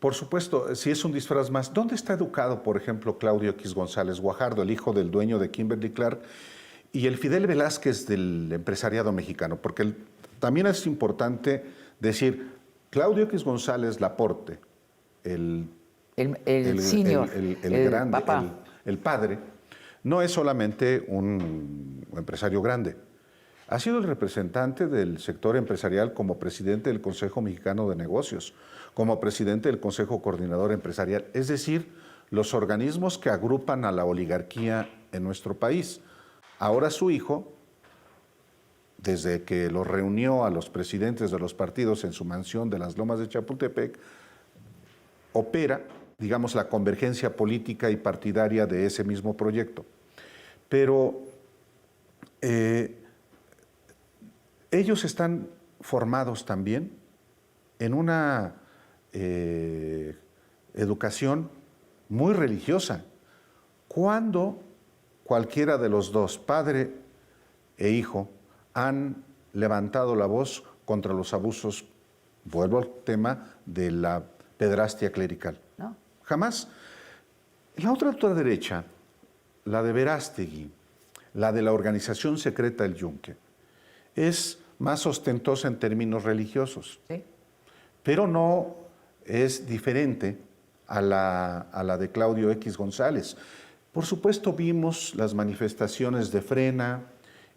Por supuesto, si es un disfraz más, ¿dónde está educado, por ejemplo, Claudio X González Guajardo, el hijo del dueño de Kimberly-Clark, y el Fidel Velázquez del empresariado mexicano? Porque también es importante decir, Claudio X González Laporte, el senior, el grande, papá. el padre, no es solamente un empresario grande. Ha sido el representante del sector empresarial como presidente del Consejo Mexicano de Negocios, como presidente del Consejo Coordinador Empresarial, es decir, los organismos que agrupan a la oligarquía en nuestro país. Ahora su hijo, desde que lo reunió a los presidentes de los partidos en su mansión de las Lomas de Chapultepec, opera, digamos, la convergencia política y partidaria de ese mismo proyecto. Pero ellos están formados también en una educación muy religiosa. Cuando cualquiera de los dos, padre e hijo, han levantado la voz contra los abusos, vuelvo al tema de la pedrastia clerical. No. Jamás. La otra ultraderecha, la de Verástegui, la de la organización secreta El Yunque, es más ostentosa en términos religiosos, ¿Sí? pero no es diferente a la de Claudio X González. Por supuesto, vimos las manifestaciones de Frena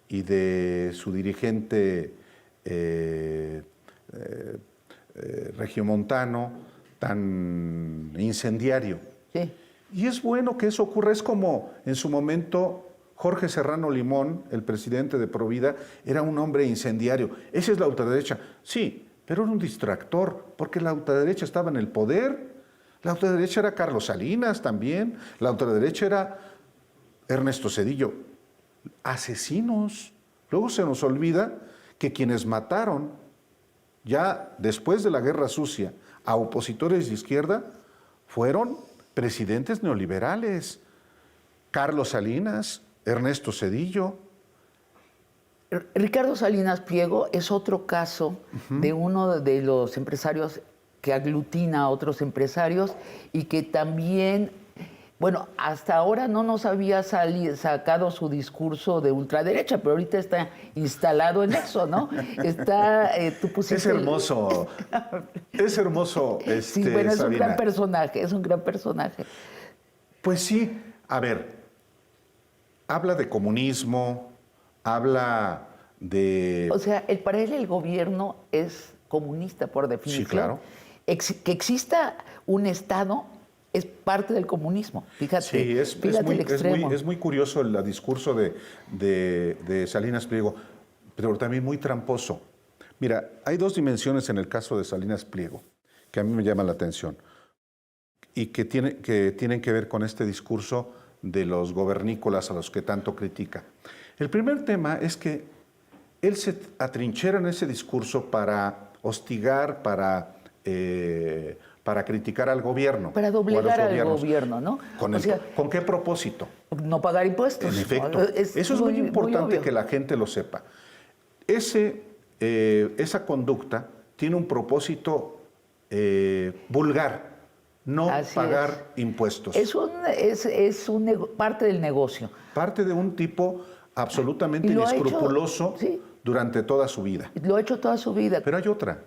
y de su dirigente regiomontano tan incendiario. Sí. Y es bueno que eso ocurra. Es como en su momento Jorge Serrano Limón, el presidente de Provida, era un hombre incendiario. Esa es la ultraderecha. Sí, pero era un distractor, porque la ultraderecha estaba en el poder. La ultraderecha era Carlos Salinas también. La ultraderecha era Ernesto Zedillo. Asesinos. Luego se nos olvida que quienes mataron ya después de la Guerra Sucia a opositores de izquierda fueron presidentes neoliberales. Carlos Salinas, Ernesto Zedillo. Ricardo Salinas Pliego es otro caso de uno de los empresarios que aglutina a otros empresarios y que también, bueno, hasta ahora no nos había sacado su discurso de ultraderecha, pero ahorita está instalado en eso, ¿no? Está, tú pusiste... Es hermoso, es hermoso. Sí, bueno, es Sabina. un gran personaje, es un gran personaje. Pues sí, a ver, habla de comunismo, habla de... O sea, para él el gobierno es comunista por definición. Sí, claro. Que exista un Estado es parte del comunismo. Fíjate, Sí, fíjate el extremo. es muy curioso el discurso de Salinas Pliego, pero también muy tramposo. Mira, hay dos dimensiones en el caso de Salinas Pliego que a mí me llaman la atención y que tienen que ver con este discurso de los gobernícolas a los que tanto critica. El primer tema es que él se atrinchera en ese discurso para hostigar, para criticar al gobierno. Para doblegar al gobierno, ¿no? ¿Con qué propósito? No pagar impuestos. En efecto. ¿No? Eso es muy importante obvio. que la gente lo sepa. Esa conducta tiene un propósito vulgar, no Así pagar impuestos. Es parte del negocio. Parte de un tipo absolutamente Y lo ha inescrupuloso hecho, sí. durante toda su vida. Lo ha hecho toda su vida. Pero hay otra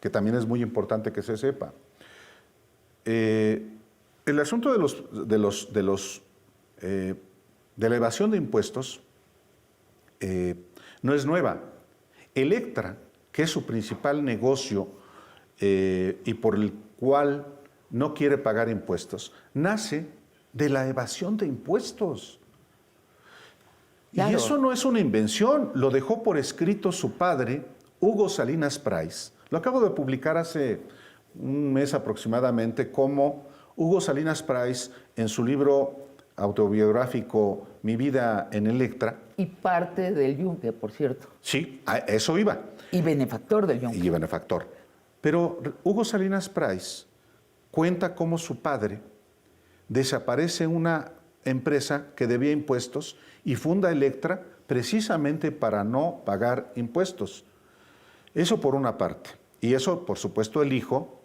que también es muy importante que se sepa. El asunto de la evasión de impuestos no es nueva. Electra, que es su principal negocio y por el cual no quiere pagar impuestos, nace de la evasión de impuestos. Claro. Y eso no es una invención, lo dejó por escrito su padre, Hugo Salinas Price. Lo acabo de publicar hace un mes aproximadamente, como Hugo Salinas Price, en su libro autobiográfico Mi vida en Electra. Y parte del Yunque, por cierto. Sí, a eso iba. Y benefactor del Yunque. Y benefactor. Pero Hugo Salinas Price cuenta cómo su padre desaparece una empresa que debía impuestos y funda Electra precisamente para no pagar impuestos. Eso por una parte. Y eso, por supuesto, el hijo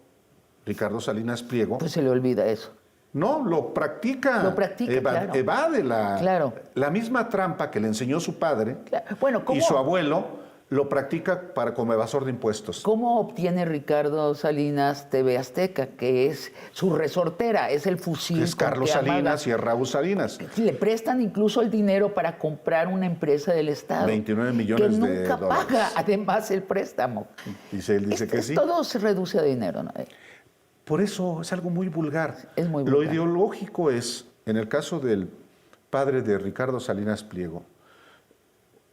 Ricardo Salinas Pliego, Pues se le olvida eso. no, lo practica. Lo practica, claro. Evade Claro. la misma trampa que le enseñó su padre Claro. Bueno, y su abuelo, lo practica como evasor de impuestos. ¿Cómo obtiene Ricardo Salinas TV Azteca, que es su resortera, es el fusil? Es con Carlos que amaga? Salinas y es Raúl Salinas. Le prestan incluso el dinero para comprar una empresa del Estado. 29 millones que de nunca dólares. paga, además, el préstamo. Él dice que sí. Todo se reduce a dinero, ¿no? Por eso es algo muy vulgar. Es muy Lo vulgar. ideológico es, en el caso del padre de Ricardo Salinas Pliego,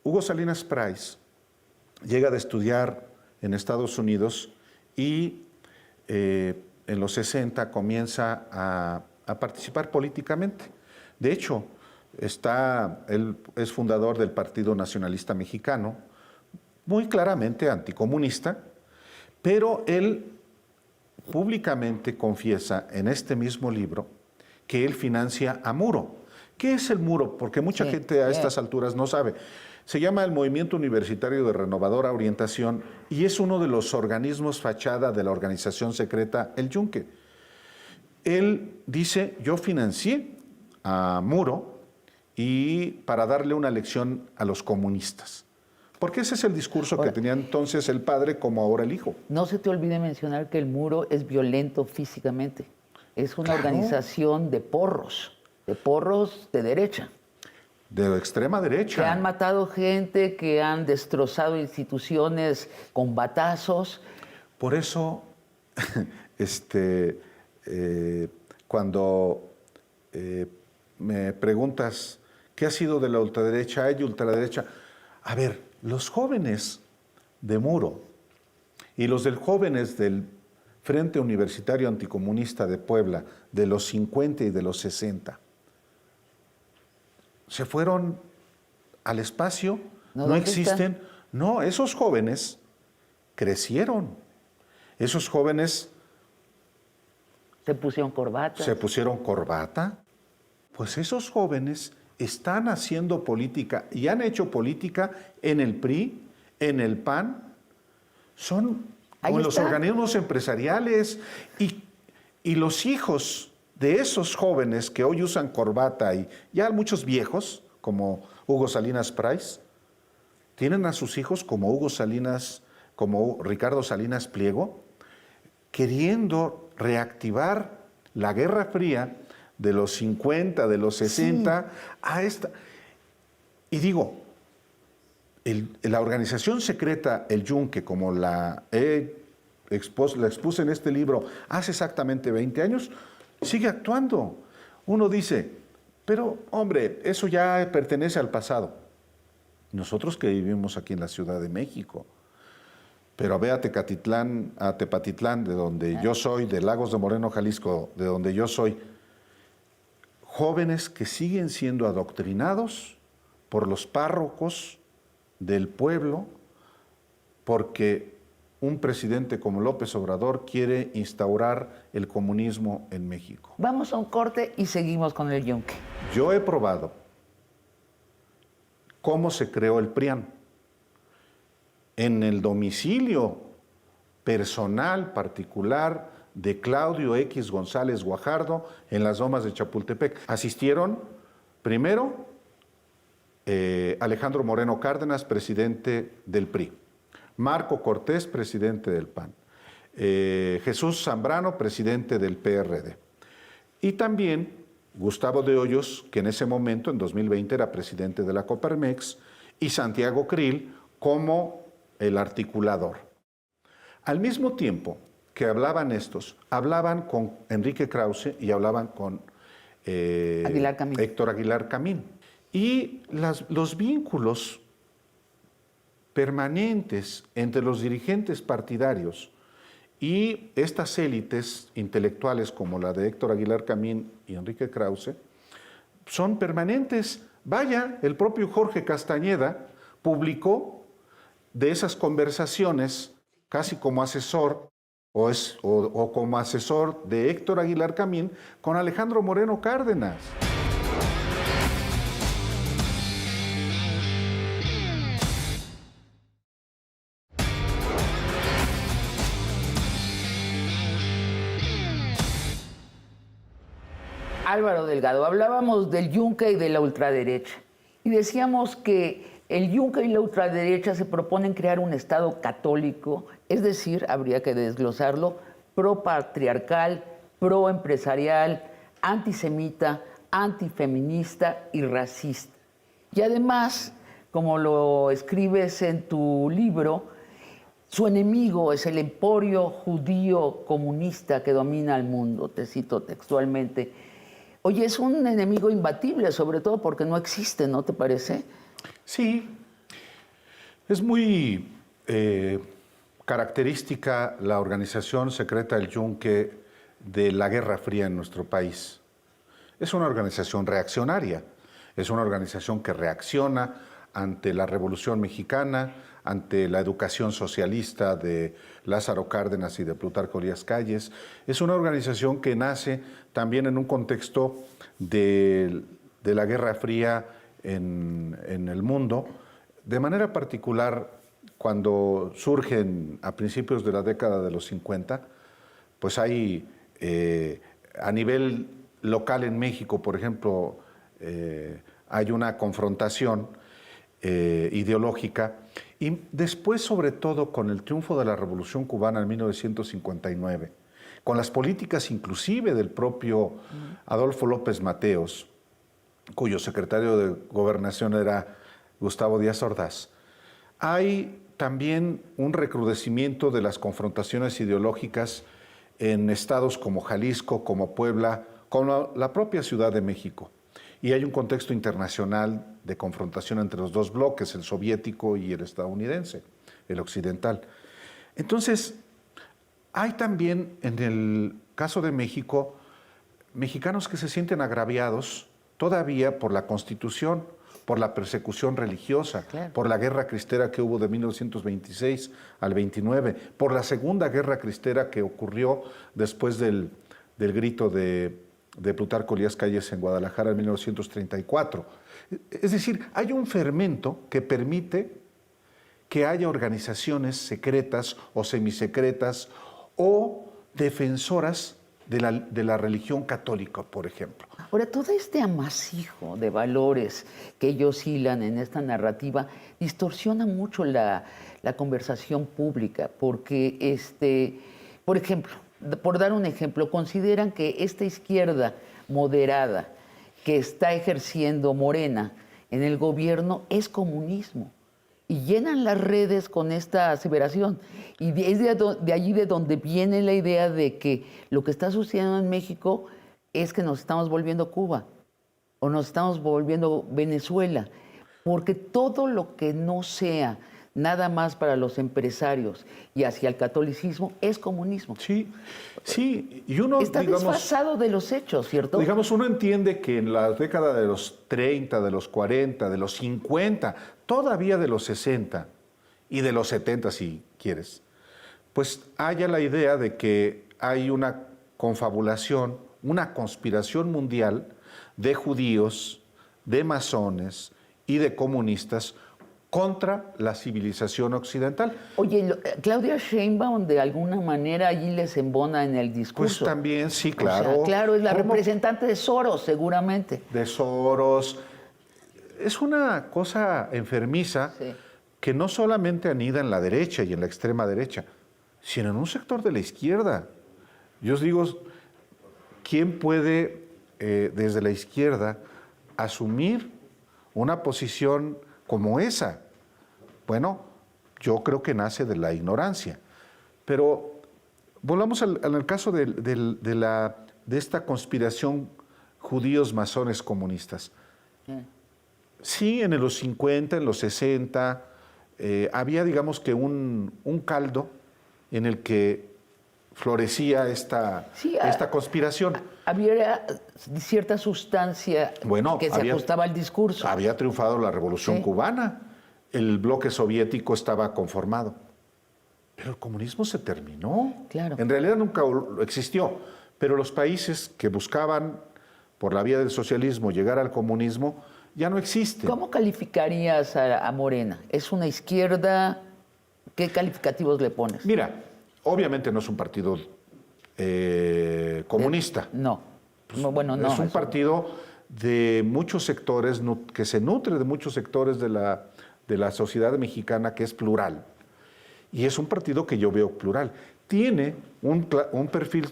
Hugo Salinas Price llega de estudiar en Estados Unidos y en los 60 comienza a participar políticamente. De hecho, él es fundador del Partido Nacionalista Mexicano, muy claramente anticomunista, pero él públicamente confiesa en este mismo libro que él financia a Muro. ¿Qué es el Muro? Porque mucha gente a estas alturas no sabe. Se llama el Movimiento Universitario de Renovadora Orientación y es uno de los organismos fachada de la organización secreta El Yunque. Él dice, yo financié a Muro y para darle una lección a los comunistas. Porque ese es el discurso que tenía entonces el padre como ahora el hijo. No se te olvide mencionar que el Muro es violento físicamente. Es una organización de porros de derecha. De extrema derecha. Que han matado gente, que han destrozado instituciones con batazos. Por eso, cuando me preguntas qué ha sido de la ultraderecha, hay ultraderecha. A ver, los jóvenes de Muro y los jóvenes del Frente Universitario Anticomunista de Puebla de los 50 y de los 60 se fueron al espacio, no existen. No, esos jóvenes crecieron. Esos jóvenes se pusieron corbata. Se pusieron corbata. Pues esos jóvenes están haciendo política y han hecho política en el PRI, en el PAN, son con los organismos empresariales y los hijos de esos jóvenes que hoy usan corbata y ya muchos viejos, como Hugo Salinas Price, tienen a sus hijos como Hugo Salinas, como Ricardo Salinas Pliego, queriendo reactivar la Guerra Fría de los 50, de los 60, a esta. Y digo, la organización secreta El Yunque, como la expuse en este libro hace exactamente 20 años, sigue actuando. Uno dice, pero hombre, eso ya pertenece al pasado. Nosotros que vivimos aquí en la Ciudad de México, pero ve a Tepatitlán, de donde yo soy, de Lagos de Moreno, Jalisco, de donde yo soy, jóvenes que siguen siendo adoctrinados por los párrocos del pueblo, porque un presidente como López Obrador quiere instaurar el comunismo en México. Vamos a un corte y seguimos con el Yunque. Yo he probado cómo se creó el PRIAN en el domicilio personal particular de Claudio X González Guajardo en las Lomas de Chapultepec. Asistieron primero Alejandro Moreno Cárdenas, presidente del PRI, Marco Cortés, presidente del PAN, Jesús Zambrano, presidente del PRD, y también Gustavo de Hoyos, que en ese momento, en 2020, era presidente de la Coparmex, y Santiago Krill como el articulador. Al mismo tiempo que hablaban estos, hablaban con Enrique Krause y hablaban con Héctor Aguilar Camín. Y los vínculos permanentes entre los dirigentes partidarios y estas élites intelectuales como la de Héctor Aguilar Camín y Enrique Krause son permanentes. Vaya, el propio Jorge Castañeda publicó de esas conversaciones casi como asesor o como asesor de Héctor Aguilar Camín con Alejandro Moreno Cárdenas. Álvaro Delgado, hablábamos del yunque y de la ultraderecha. Y decíamos que el yunque y la ultraderecha se proponen crear un Estado católico, es decir, habría que desglosarlo, pro-patriarcal, pro-empresarial, antisemita, antifeminista y racista. Y además, como lo escribes en tu libro, su enemigo es el emporio judío comunista que domina el mundo, te cito textualmente. Oye, es un enemigo imbatible, sobre todo porque no existe, ¿no te parece? Sí, es muy característica la organización secreta del Yunque de la Guerra Fría en nuestro país. Es una organización reaccionaria, es una organización que reacciona ante la Revolución Mexicana, ante la educación socialista de Lázaro Cárdenas y de Plutarco Elías Calles. Es una organización que nace también en un contexto de la Guerra Fría en el mundo, de manera particular cuando surgen a principios de la década de los 50, pues hay a nivel local en México, por ejemplo, hay una confrontación ideológica, y después, sobre todo, con el triunfo de la Revolución Cubana en 1959, con las políticas inclusive del propio Adolfo López Mateos, cuyo secretario de Gobernación era Gustavo Díaz Ordaz, hay también un recrudecimiento de las confrontaciones ideológicas en estados como Jalisco, como Puebla, como la propia Ciudad de México. Y hay un contexto internacional de confrontación entre los dos bloques, el soviético y el estadounidense, el occidental. Entonces, hay también en el caso de México, mexicanos que se sienten agraviados todavía por la Constitución, por la persecución religiosa, claro, por la guerra cristera que hubo de 1926 al 29, por la segunda guerra cristera que ocurrió después del grito de Plutarco Elías Calles en Guadalajara en 1934. Es decir, hay un fermento que permite que haya organizaciones secretas o semisecretas o defensoras de la religión católica, por ejemplo. Ahora, todo este amasijo de valores que ellos hilan en esta narrativa distorsiona mucho la conversación pública, porque, por ejemplo, por dar un ejemplo, consideran que esta izquierda moderada que está ejerciendo Morena en el gobierno es comunismo. Y llenan las redes con esta aseveración. Y es de allí de donde viene la idea de que lo que está sucediendo en México es que nos estamos volviendo Cuba o nos estamos volviendo Venezuela. Porque todo lo que no sea nada más para los empresarios y hacia el catolicismo es comunismo. Sí, sí. Y uno, está desfasado de los hechos, ¿cierto? Digamos, uno entiende que en la década de los 30, de los 40, de los 50, todavía de los 60 y de los 70, si quieres, pues haya la idea de que hay una confabulación, una conspiración mundial de judíos, de masones y de comunistas contra la civilización occidental. Oye, Claudia Sheinbaum de alguna manera allí les embona en el discurso. Pues también, sí, claro. O sea, claro, es la representante de Soros, seguramente. De Soros. Es una cosa enfermiza, sí, que no solamente anida en la derecha y en la extrema derecha, sino en un sector de la izquierda. Yo os digo, ¿quién puede desde la izquierda asumir una posición como esa? Bueno, yo creo que nace de la ignorancia. Pero volvamos al caso de esta conspiración judíos, masones, comunistas. Sí, en los 50, en los 60, había, digamos que un caldo en el que florecía esta conspiración. Había cierta sustancia que se ajustaba al discurso. Había triunfado la Revolución Cubana, el bloque soviético estaba conformado, pero el comunismo se terminó. Claro. En realidad nunca existió, pero los países que buscaban por la vía del socialismo llegar al comunismo ya no existen. ¿Cómo calificarías a Morena? ¿Es una izquierda? ¿Qué calificativos le pones? Mira, obviamente no es un partido comunista. No. Bueno, no. Es un partido de muchos sectores, que se nutre de muchos sectores de la sociedad mexicana, que es plural. Y es un partido que yo veo plural. Tiene un perfil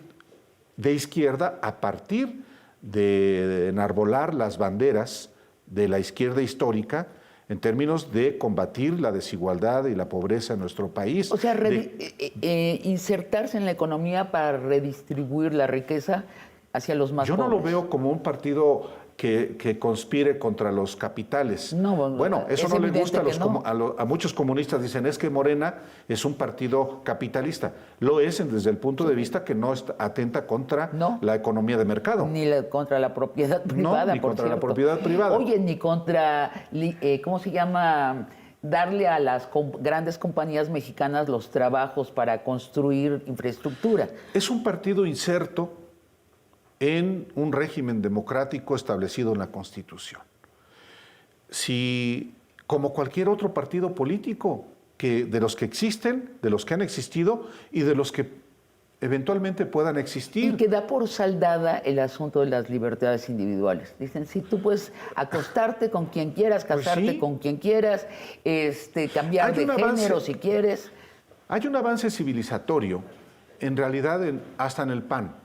de izquierda a partir de enarbolar las banderas de la izquierda histórica en términos de combatir la desigualdad y la pobreza en nuestro país. O sea, insertarse en la economía para redistribuir la riqueza hacia los más pobres. Yo no lo veo como un partido que conspire contra los capitales. No, bueno, eso no le gusta a a muchos comunistas. Dicen, es que Morena es un partido capitalista. Lo es desde el punto de vista que no atenta contra la economía de mercado. Ni contra la propiedad privada, no, ni contra la propiedad privada. Oye, ni contra, ¿cómo se llama? Darle a las grandes compañías mexicanas los trabajos para construir infraestructura. Es un partido inserto en un régimen democrático establecido en la Constitución. Si, como cualquier otro partido político, de los que existen, de los que han existido y de los que eventualmente puedan existir. Y que da por saldada el asunto de las libertades individuales. Dicen, si tú puedes acostarte con quien quieras, casarte con quien quieras, cambiar de género si quieres. Hay un avance civilizatorio, en realidad, hasta en el PAN.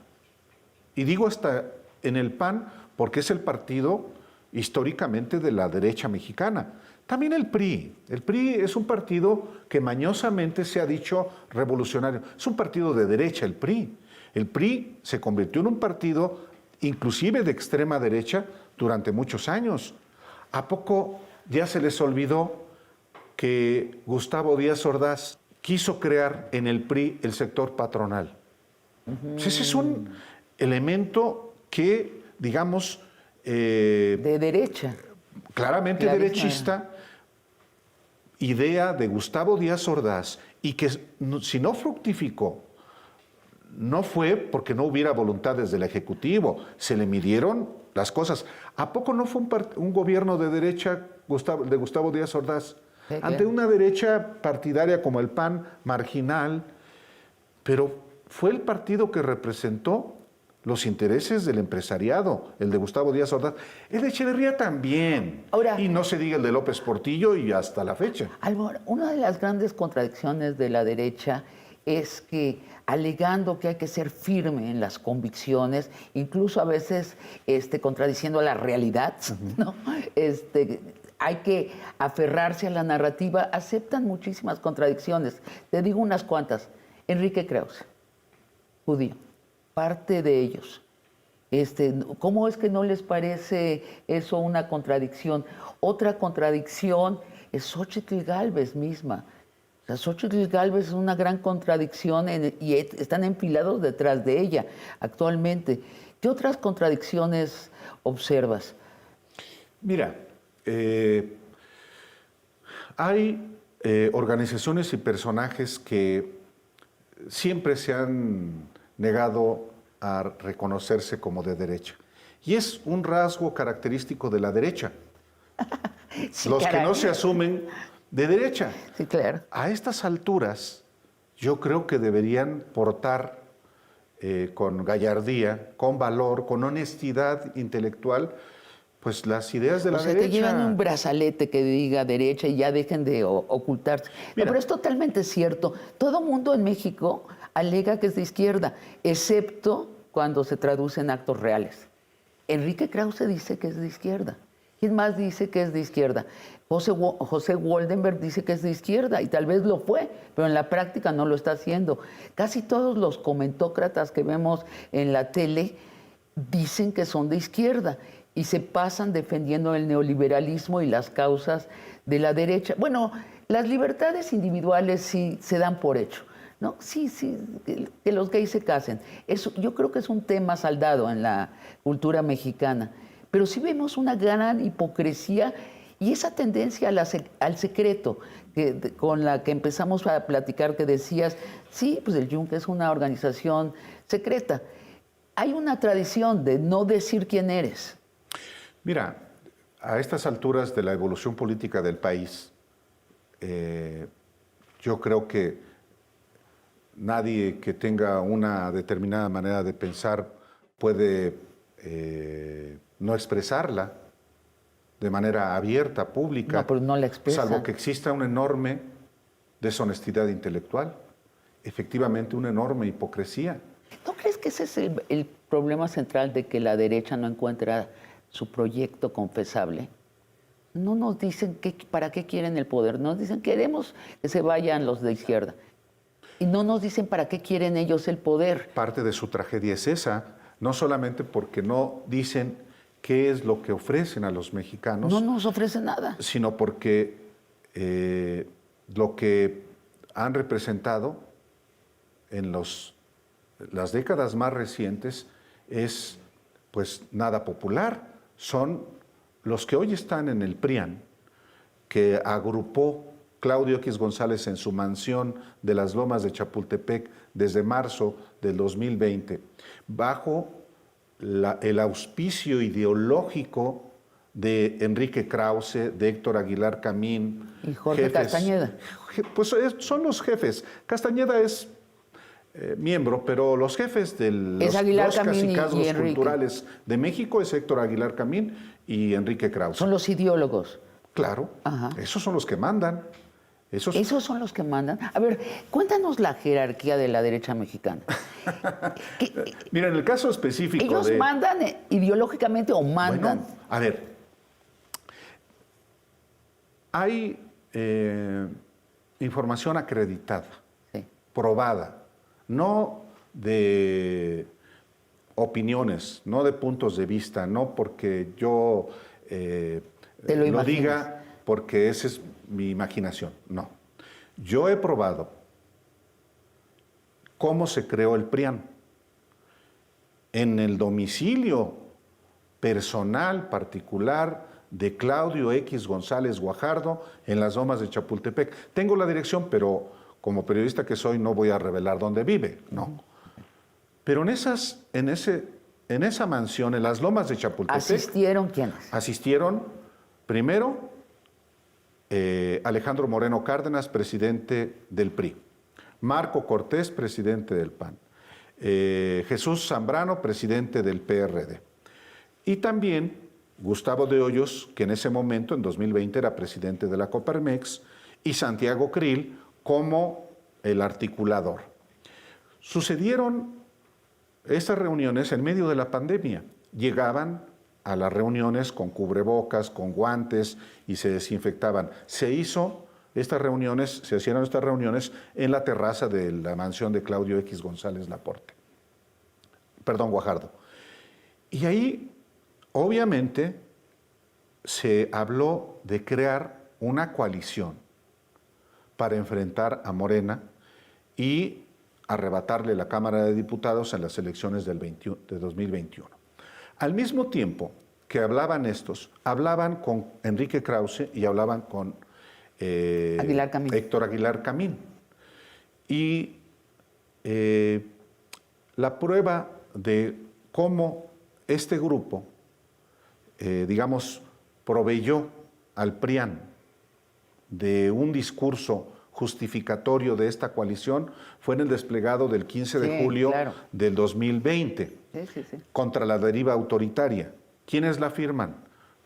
Y digo hasta en el PAN porque es el partido históricamente de la derecha mexicana. También el PRI. El PRI es un partido que mañosamente se ha dicho revolucionario. Es un partido de derecha, el PRI. El PRI se convirtió en un partido inclusive de extrema derecha durante muchos años. ¿A poco ya se les olvidó que Gustavo Díaz Ordaz quiso crear en el PRI el sector patronal? Pues ese es un elemento que, digamos... de derecha. Claramente derechista, idea de Gustavo Díaz Ordaz, y que si no fructificó, no fue porque no hubiera voluntad desde el Ejecutivo, se le midieron las cosas. ¿A poco no fue un gobierno de derecha de Gustavo Díaz Ordaz? Sí, ante una derecha partidaria como el PAN, marginal, pero fue el partido que representó los intereses del empresariado, el de Gustavo Díaz Ordaz, el de Echeverría también. Ahora, y no se diga el de López Portillo y hasta la fecha. Álvaro, una de las grandes contradicciones de la derecha es que, alegando que hay que ser firme en las convicciones, incluso a veces contradiciendo la realidad, ¿no? Hay que aferrarse a la narrativa, aceptan muchísimas contradicciones. Te digo unas cuantas. Enrique Krause, judío, parte de ellos. ¿Cómo es que no les parece eso una contradicción? Otra contradicción es Xóchitl Gálvez misma. O sea, Xóchitl Gálvez es una gran contradicción y están enfilados detrás de ella actualmente. ¿Qué otras contradicciones observas? Mira, hay organizaciones y personajes que siempre se han negado a reconocerse como de derecha. Y es un rasgo característico de la derecha. Sí, los caray. que no se asumen de derecha. Sí, claro. A estas alturas, yo creo que deberían portar con gallardía, con valor, con honestidad intelectual, pues las ideas de la derecha. O sea, te llevan un brazalete que diga derecha y ya dejen de ocultarse. No, pero es totalmente cierto. Todo mundo en México alega que es de izquierda, excepto cuando se traduce en actos reales. Enrique Krause dice que es de izquierda. ¿Quién más dice que es de izquierda? José Woldenberg dice que es de izquierda y tal vez lo fue, pero en la práctica no lo está haciendo. Casi todos los comentócratas que vemos en la tele dicen que son de izquierda y se pasan defendiendo el neoliberalismo y las causas de la derecha. Bueno, las libertades individuales sí se dan por hecho, ¿no? Sí, que los gays se casen. Eso, yo creo que es un tema saldado en la cultura mexicana. Pero sí vemos una gran hipocresía y esa tendencia al secreto con la que empezamos a platicar, que decías, sí, pues el Yunque es una organización secreta. Hay una tradición de no decir quién eres. Mira, a estas alturas de la evolución política del país, yo creo que nadie que tenga una determinada manera de pensar puede no expresarla de manera abierta, pública, No, pero no la expresan. salvo que exista una enorme deshonestidad intelectual, efectivamente una enorme hipocresía. ¿No crees que ese es el problema central de que la derecha no encuentra su proyecto confesable? No nos dicen para qué quieren el poder, nos dicen queremos que se vayan los de izquierda. Y no nos dicen para qué quieren ellos el poder. Parte de su tragedia es esa, no solamente porque no dicen qué es lo que ofrecen a los mexicanos, No nos ofrecen nada. sino porque lo que han representado en las décadas más recientes es pues nada popular. Son los que hoy están en el PRIAN, que agrupó Claudio X González en su mansión de las Lomas de Chapultepec desde marzo del 2020, bajo el auspicio ideológico de Enrique Krause, de Héctor Aguilar Camín. Y Jorge Castañeda. Pues son los jefes. Castañeda es miembro, pero los jefes de los Aguilar dos Camín cacicazgos y Enrique. culturales de México es Héctor Aguilar Camín y Enrique Krause. Son los ideólogos. Claro, Ajá. esos son los que mandan. Esos son los que mandan. A ver, cuéntanos la jerarquía de la derecha mexicana. Mira, en el caso específico ¿Ellos mandan ideológicamente o mandan? Bueno, a ver, hay información acreditada, Sí. probada, no de opiniones, no de puntos de vista, no porque yo Te lo lo imaginas. diga porque esa es mi imaginación, no. Yo he probado cómo se creó el PRIAN en el domicilio personal particular de Claudio X González Guajardo en las Lomas de Chapultepec. Tengo la dirección, pero como periodista que soy no voy a revelar dónde vive, no. Pero en esa mansión, en las Lomas de Chapultepec, ¿Asistieron quiénes? asistieron primero Alejandro Moreno Cárdenas, presidente del PRI, Marco Cortés, presidente del PAN, Jesús Zambrano, presidente del PRD, y también Gustavo de Hoyos, que en ese momento, en 2020, era presidente de la Coparmex, y Santiago Krill como el articulador. Sucedieron estas reuniones en medio de la pandemia. Llegaban a las reuniones con cubrebocas, con guantes y se desinfectaban. Se hicieron estas reuniones en la terraza de la mansión de Claudio X González Guajardo. Y ahí, obviamente, se habló de crear una coalición para enfrentar a Morena y arrebatarle la Cámara de Diputados en las elecciones de 2021. Al mismo tiempo que hablaban estos, hablaban con Enrique Krause y hablaban con Héctor Aguilar Camín. Y la prueba de cómo este grupo, proveyó al PRIAN de un discurso justificatorio de esta coalición fue en el desplegado del 15 de julio del 2020 contra la deriva autoritaria. ¿Quiénes la firman?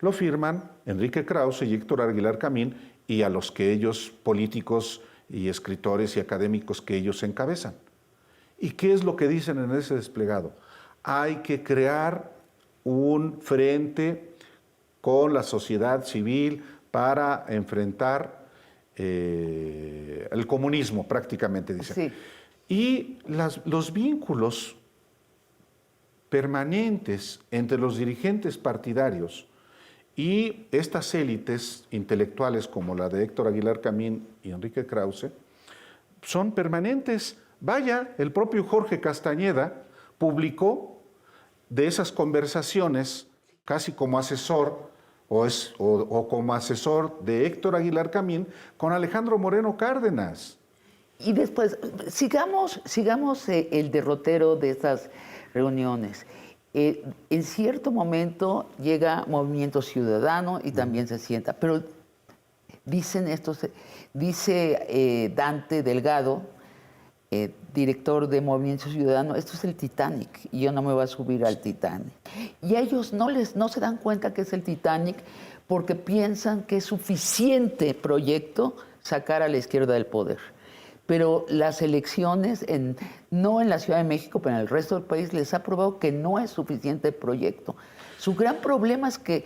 Lo firman Enrique Krause y Héctor Aguilar Camín y a los que ellos, políticos y escritores y académicos que ellos encabezan. ¿Y qué es lo que dicen en ese desplegado? Hay que crear un frente con la sociedad civil para enfrentar el comunismo, prácticamente dicen. Sí. Y los vínculos permanentes entre los dirigentes partidarios y estas élites intelectuales como la de Héctor Aguilar Camín y Enrique Krause son permanentes. Vaya, el propio Jorge Castañeda publicó de esas conversaciones casi como asesor o como asesor de Héctor Aguilar Camín con Alejandro Moreno Cárdenas. Y después, sigamos el derrotero de estas reuniones. En cierto momento llega Movimiento Ciudadano y también se sienta, pero dice Dante Delgado director de Movimiento Ciudadano, esto es el Titanic y yo no me voy a subir al Titanic. Y ellos no se dan cuenta que es el Titanic porque piensan que es suficiente proyecto sacar a la izquierda del poder. Pero las elecciones, no en la Ciudad de México, pero en el resto del país, les ha probado que no es suficiente proyecto. Su gran problema es que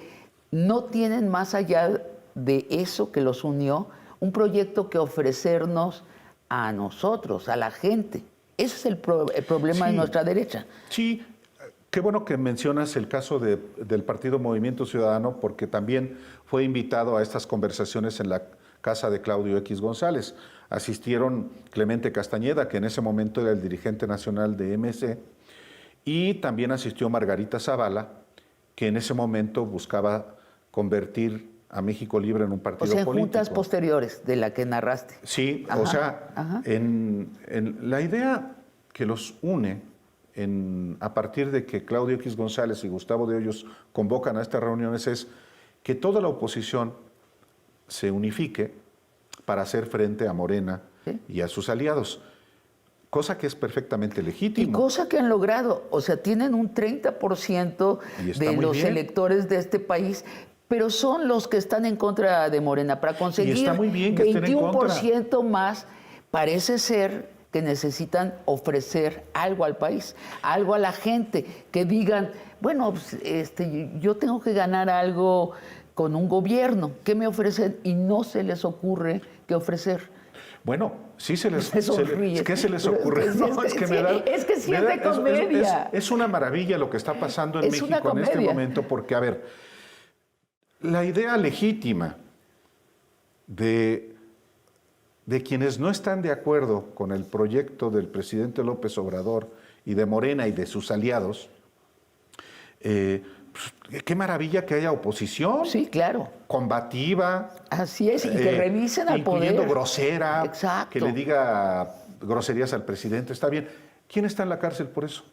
no tienen más allá de eso que los unió, un proyecto que ofrecernos a nosotros, a la gente. Ese es el problema de nuestra derecha. Sí, qué bueno que mencionas el caso del Partido Movimiento Ciudadano, porque también fue invitado a estas conversaciones en la casa de Claudio X González. Asistieron Clemente Castañeda, que en ese momento era el dirigente nacional de MC, y también asistió Margarita Zavala, que en ese momento buscaba convertir a México Libre en un partido político. O sea, juntas posteriores de la que narraste. Sí, ajá, o sea, en la idea que los une a partir de que Claudio X González y Gustavo de Hoyos convocan a estas reuniones es que toda la oposición se unifique para hacer frente a Morena, ¿sí?, y a sus aliados, cosa que es perfectamente legítima. Y cosa que han logrado, o sea, tienen un 30% de los electores de este país, pero son los que están en contra de Morena. Para conseguir 21% más, parece ser que necesitan ofrecer algo al país, algo a la gente, que digan, bueno, pues, yo tengo que ganar algo con un gobierno, ¿qué me ofrecen? Y no se les ocurre qué ofrecer. Bueno, sí se les... ¿Qué se les Pero ocurre? Es que sí es de comedia. Es una maravilla lo que está pasando en México en este momento, porque, a ver, la idea legítima de quienes no están de acuerdo con el proyecto del presidente López Obrador y de Morena y de sus aliados, qué maravilla que haya oposición. Sí, claro. Combativa. Así es, y que revisen al poder. Incluyendo grosera. Exacto. Que le diga groserías al presidente. Está bien. ¿Quién está en la cárcel por eso?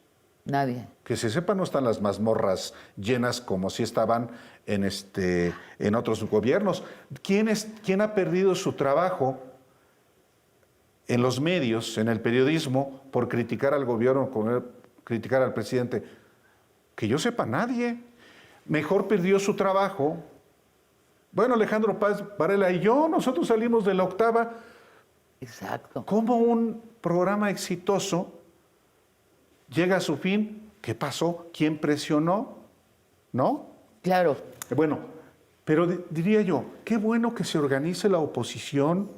Nadie. Que se sepa, no están las mazmorras llenas como si estaban en otros gobiernos. ¿Quién ha perdido su trabajo en los medios, en el periodismo, por criticar al gobierno, criticar al presidente? Que yo sepa, nadie. Mejor perdió su trabajo. Bueno, Alejandro Paz Varela y yo, nosotros salimos de la octava. Exacto. ¿Cómo un programa exitoso llega a su fin? ¿Qué pasó? ¿Quién presionó? ¿No? Claro. Bueno, pero diría yo, qué bueno que se organice la oposición,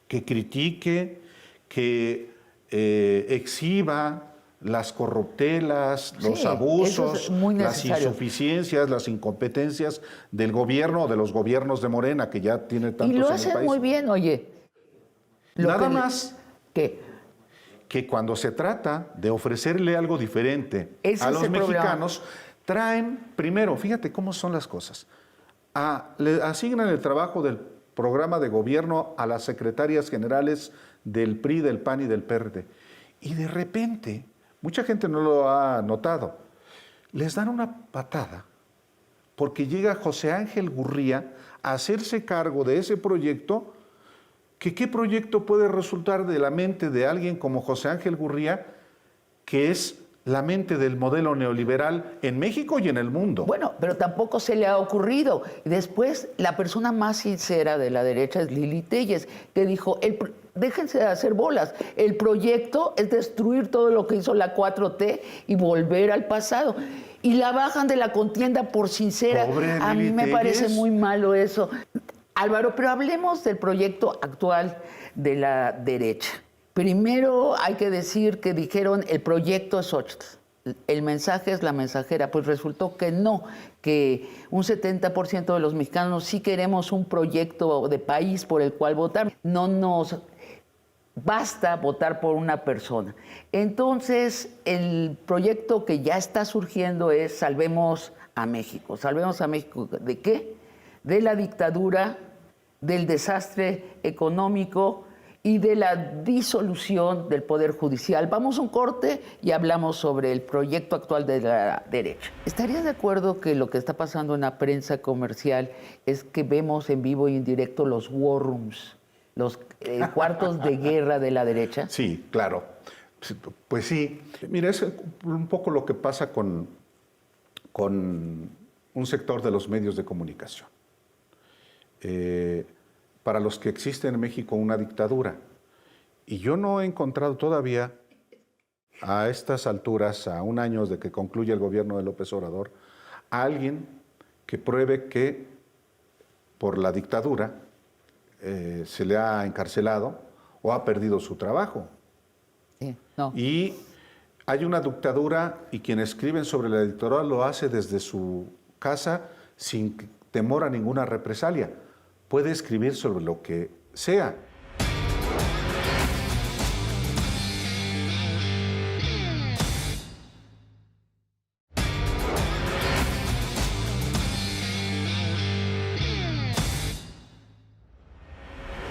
que critique, que exhiba las corruptelas, los abusos, las insuficiencias, las incompetencias del gobierno o de los gobiernos de Morena, que ya tiene tantos en el país. Y lo hacen muy bien, oye. Nada más ¿qué? Que cuando se trata de ofrecerle algo diferente a los mexicanos, traen, primero, fíjate cómo son las cosas, le asignan el trabajo del programa de gobierno a las secretarias generales del PRI, del PAN y del PRD. Y de repente, mucha gente no lo ha notado, les dan una patada porque llega José Ángel Gurría a hacerse cargo de ese proyecto. ¿Qué proyecto puede resultar de la mente de alguien como José Ángel Gurría, que es la mente del modelo neoliberal en México y en el mundo? Bueno, pero tampoco se le ha ocurrido. Y después, la persona más sincera de la derecha es Lili Téllez, que dijo, déjense de hacer bolas, el proyecto es destruir todo lo que hizo la 4T y volver al pasado. Y la bajan de la contienda por sincera. Pobre a mí Lili me Téllez. parece muy malo eso. Álvaro, pero hablemos del proyecto actual de la derecha. Primero hay que decir que dijeron el proyecto es Xóchitl, el mensaje es la mensajera. Pues resultó que no, que un 70% de los mexicanos sí queremos un proyecto de país por el cual votar. No nos basta votar por una persona. Entonces, el proyecto que ya está surgiendo es Salvemos a México. ¿Salvemos a México de qué? De la dictadura, del desastre económico y de la disolución del Poder Judicial. Vamos a un corte y hablamos sobre el proyecto actual de la derecha. ¿Estarías de acuerdo que lo que está pasando en la prensa comercial es que vemos en vivo y en directo los war rooms los cuartos de guerra de la derecha? Sí, claro. Pues sí. Mira, es un poco lo que pasa con un sector de los medios de comunicación. Para los que existe en México una dictadura. Y yo no he encontrado todavía, a estas alturas, a un año de que concluya el gobierno de López Obrador, a alguien que pruebe que por la dictadura se le ha encarcelado o ha perdido su trabajo. Sí, no. Y hay una dictadura y quien escriben sobre la dictadura lo hace desde su casa sin temor a ninguna represalia. Puede escribir sobre lo que sea.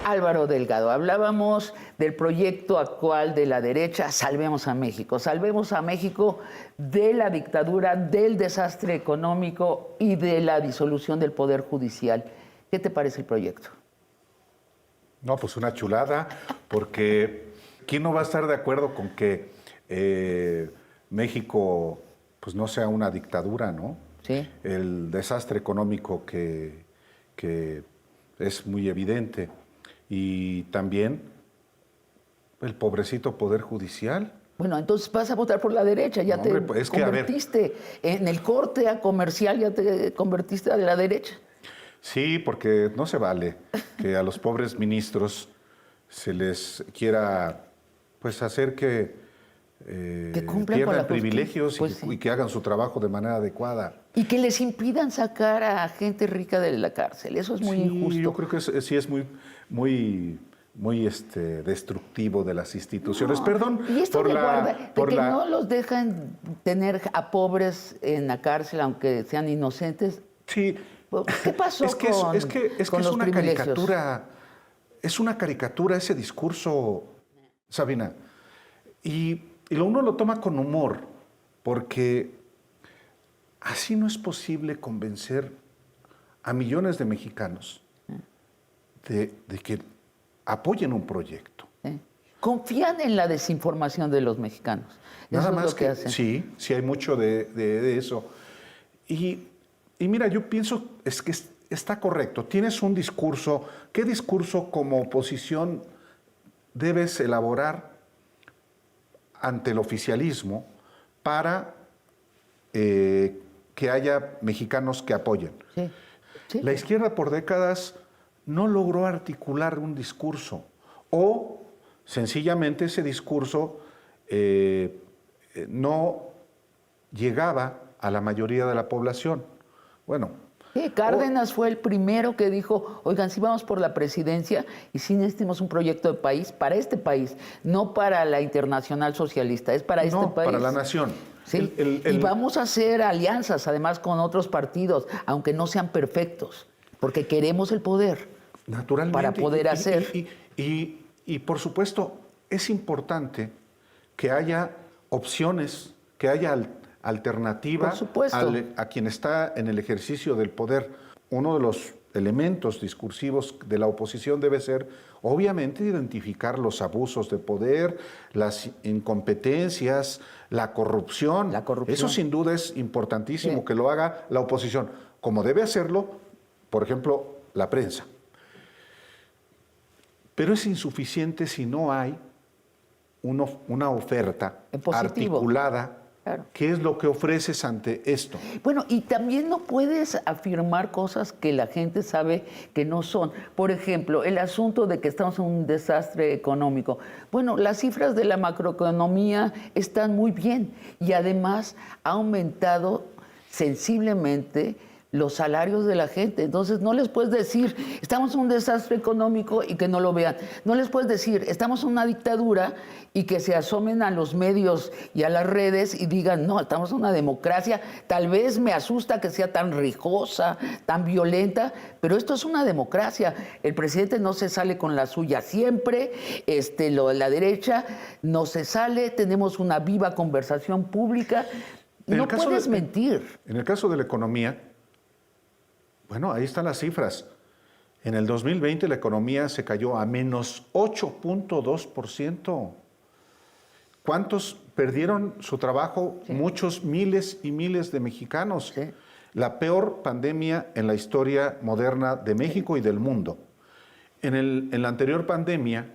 Álvaro Delgado, hablábamos del proyecto actual de la derecha, Salvemos a México de la dictadura, del desastre económico y de la disolución del Poder Judicial. ¿Qué te parece el proyecto? No, pues una chulada, porque ¿quién no va a estar de acuerdo con que México pues no sea una dictadura, ¿no? Sí. El desastre económico que es muy evidente. Y también el pobrecito Poder Judicial. Bueno, entonces vas a votar por la derecha, ya No, te hombre, pues es que, convertiste en el corte a comercial, ya te convertiste a la derecha. Sí, porque no se vale que a los pobres ministros se les quiera pues hacer que cumplan con la pierdan privilegios pues sí. y que hagan su trabajo de manera adecuada. Y que les impidan sacar a gente rica de la cárcel. Eso es muy injusto. Yo creo que sí es muy destructivo de las instituciones. No. Por y esto de guarda, de que la... no los dejan tener a pobres en la cárcel, aunque sean inocentes. Sí. ¿Qué pasó es que con es los una privilegios? caricatura. Es una caricatura ese discurso, Sabina. Y uno lo toma con humor, porque así no es posible convencer a millones de mexicanos de que apoyen un proyecto. Confían en la desinformación de los mexicanos. Nada Eso más es lo que hacen. Sí hay mucho de eso. Y mira, yo pienso es que está correcto. Tienes un discurso. ¿Qué discurso como oposición debes elaborar ante el oficialismo para que haya mexicanos que apoyen? Sí, sí. La izquierda por décadas no logró articular un discurso o sencillamente ese discurso no llegaba a la mayoría de la población. Bueno. Sí, Cárdenas fue el primero que dijo, oigan, si vamos por la presidencia y sí necesitamos un proyecto de país, para este país, no para la internacional socialista, es para este país. Para la nación. Sí, y vamos a hacer alianzas además con otros partidos, aunque no sean perfectos, porque queremos el poder. Naturalmente. Para poder hacer. Y por supuesto, es importante que haya opciones, que haya alternativa a quien está en el ejercicio del poder. Uno de los elementos discursivos de la oposición debe ser, obviamente, identificar los abusos de poder, las incompetencias, la corrupción. Eso sin duda es importantísimo que lo haga la oposición, como debe hacerlo, por ejemplo, la prensa. Pero es insuficiente si no hay una oferta articulada. Claro. ¿Qué es lo que ofreces ante esto? Bueno, y también no puedes afirmar cosas que la gente sabe que no son. Por ejemplo, el asunto de que estamos en un desastre económico. Bueno, las cifras de la macroeconomía están muy bien y además ha aumentado sensiblemente los salarios de la gente. Entonces no les puedes decir, estamos en un desastre económico y que no lo vean. No les puedes decir, estamos en una dictadura y que se asomen a los medios y a las redes y digan, no, estamos en una democracia. Tal vez me asusta que sea tan rijosa, tan violenta, pero esto es una democracia. El presidente no se sale con la suya siempre, la derecha no se sale, tenemos una viva conversación pública. No puedes mentir. En el caso de la economía, bueno, ahí están las cifras. En el 2020 la economía se cayó a menos 8.2%. ¿Cuántos perdieron su trabajo? Sí. Muchos, miles y miles de mexicanos. Sí. La peor pandemia en la historia moderna de México y del mundo. En la anterior pandemia,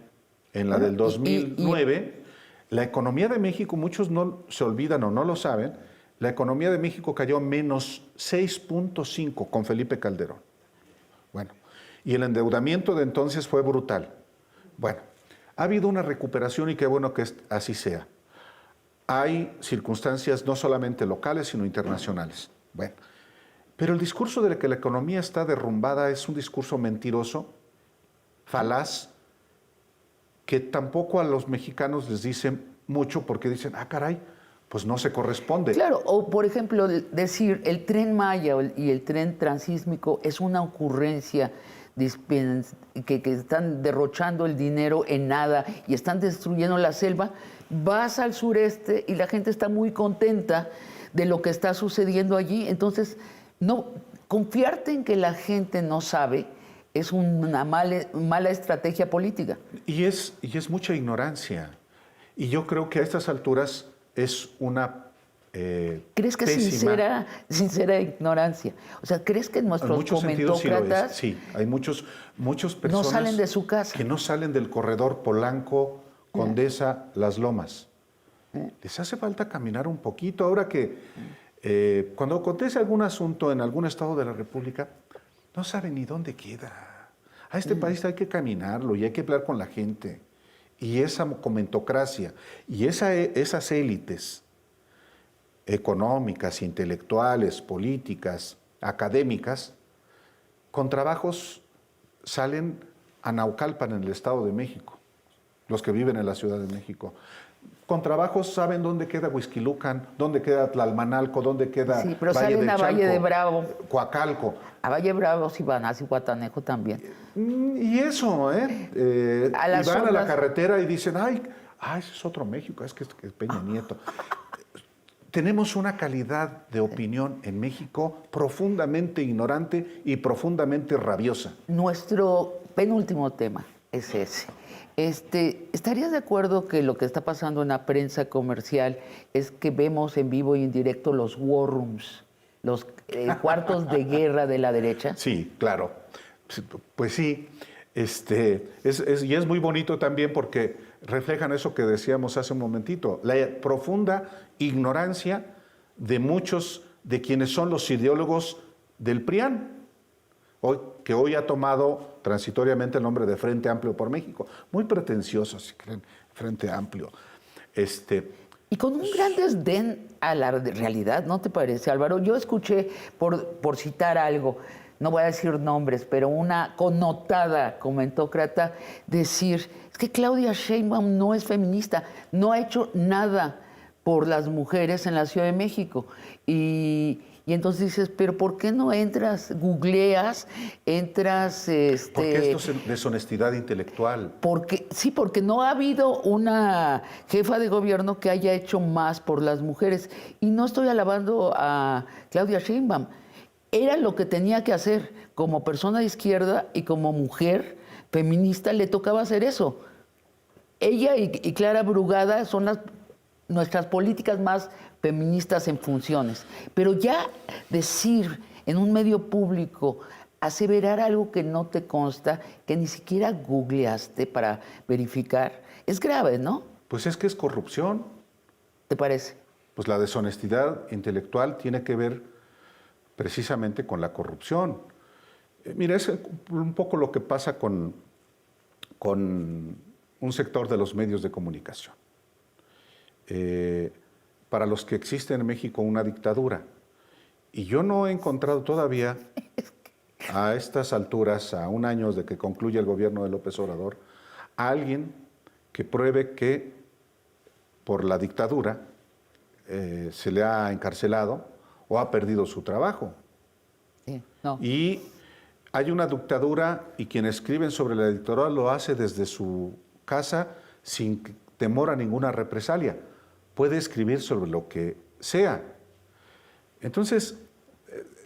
en la del 2009, la economía de México, muchos no se olvidan o no lo saben, la economía de México cayó menos 6.5 con Felipe Calderón. Bueno, y el endeudamiento de entonces fue brutal. Bueno, ha habido una recuperación y qué bueno que así sea. Hay circunstancias no solamente locales, sino internacionales. Bueno, pero el discurso de que la economía está derrumbada es un discurso mentiroso, falaz, que tampoco a los mexicanos les dicen mucho porque dicen, ah, caray, pues no se corresponde. Claro, o por ejemplo, decir el Tren Maya y el tren transísmico es una ocurrencia que están derrochando el dinero en nada y están destruyendo la selva. Vas al sureste y la gente está muy contenta de lo que está sucediendo allí. Entonces, no confiarte en que la gente no sabe es una mala estrategia política. Y es mucha ignorancia. Y yo creo que a estas alturas es una ¿Crees que es sincera ignorancia? O sea, ¿crees que nuestros comentócratas sí, hay muchas personas no salen de su casa? que no salen del corredor Polanco, Condesa, Las Lomas? Les hace falta caminar un poquito. Ahora que cuando acontece algún asunto en algún estado de la República, no saben ni dónde queda. A este país hay que caminarlo y hay que hablar con la gente. Y esa comentocracia y esas élites económicas, intelectuales, políticas, académicas, con trabajos salen a Naucalpan en el Estado de México, los que viven en la Ciudad de México. Con trabajos saben dónde queda Huixquilucan, dónde queda Tlalmanalco, dónde queda sí, pero Valle salen de a Chalco, Valle de Bravo. Coacalco. A Valle Bravo sí van, a Zihuatanejo también. Y eso, y van a la carretera y dicen, ay, ese es otro México, es que es Peña Nieto. Tenemos una calidad de opinión en México profundamente ignorante y profundamente rabiosa. Nuestro penúltimo tema es ese. ¿Estarías de acuerdo que lo que está pasando en la prensa comercial es que vemos en vivo y en directo los war rooms, los cuartos de guerra de la derecha? Sí, claro. Pues sí. Y es muy bonito también porque reflejan eso que decíamos hace un momentito, la profunda ignorancia de muchos de quienes son los ideólogos del PRIAN, que hoy ha tomado transitoriamente el nombre de Frente Amplio por México. Muy pretencioso, si creen, Frente Amplio. Y con un gran desdén a la realidad, ¿no te parece, Álvaro? Yo escuché, por citar algo, no voy a decir nombres, pero una connotada comentócrata decir, es que Claudia Sheinbaum no es feminista, no ha hecho nada por las mujeres en la Ciudad de México. Y entonces dices, pero ¿por qué no entras, googleas, entras... Porque esto es deshonestidad intelectual. Porque no ha habido una jefa de gobierno que haya hecho más por las mujeres. Y no estoy alabando a Claudia Sheinbaum. Era lo que tenía que hacer. Como persona de izquierda y como mujer feminista le tocaba hacer eso. Ella y Clara Brugada son nuestras políticas más feministas en funciones. Pero ya decir en un medio público, aseverar algo que no te consta, que ni siquiera googleaste para verificar, es grave, ¿no? Pues es que es corrupción. ¿Te parece? Pues la deshonestidad intelectual tiene que ver precisamente con la corrupción. Mira, es un poco lo que pasa con un sector de los medios de comunicación. Para los que existe en México una dictadura. Y yo no he encontrado todavía, a estas alturas, a un año de que concluya el gobierno de López Obrador, a alguien que pruebe que por la dictadura se le ha encarcelado o ha perdido su trabajo. Sí, no. Y hay una dictadura y quien escriben sobre la dictadura lo hace desde su casa sin temor a ninguna represalia. Puede escribir sobre lo que sea. Entonces,